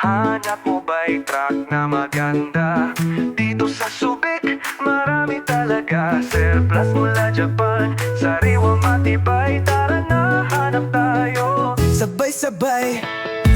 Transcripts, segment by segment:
Hanap mo ba'y truck na maganda? Dito sa Subic, marami talaga. Surplus mula Japan, sariwang matibay. Tara na, hanap tayo. Sabay-sabay,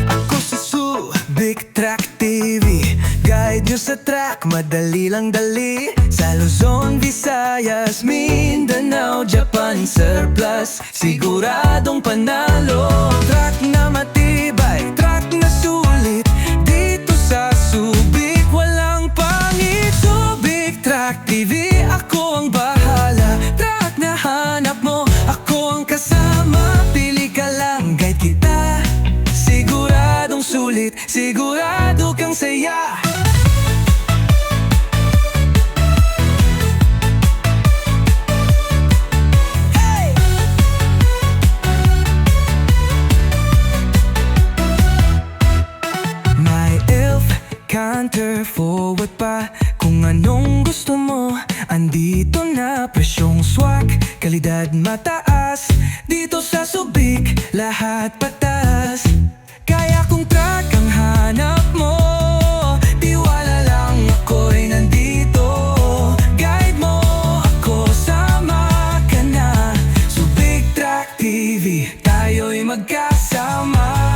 ako si Subic Truck TV. Guide nyo sa truck, madali lang dali. Sa Luzon, Visayas, Mindanao, Japan, surplus, siguradong panalo. Truck na matibay, truck na sulit. Dito sa Subic, walang pangit. Subic Truck TV, ako ang bahala. Truck na hanap mo, ako ang kasama. Pili ka lang, guide kita. Siguradong sulit, sigurado kang saya. Canter forward pa, kung anong gusto mo. Andito na, presyong swak, kalidad mataas. Dito sa Subic, lahat patas. Kaya kung truck ang hanap mo, tiwala lang, ako'y nandito. Guide mo ako, sama ka na. Subic Truck TV, tayo'y magkasama.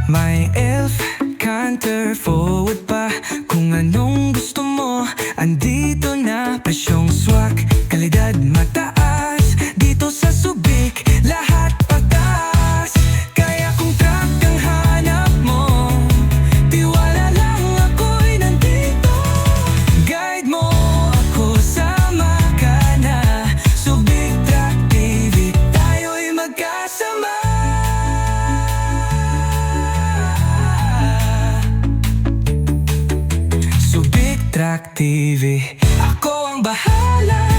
May elf, canter, forward pa, kung anong gusto mo. Andito na, presyong swak, kalidad mataas. Dito sa Subic, lahat patas. Kaya kung truck ang hanap mo, tiwala lang, ako'y nandito. Guide mo ako, sama ka na. Subic Truck TV, tayo'y magkasama. Subic Truck TV, ako ang bahala.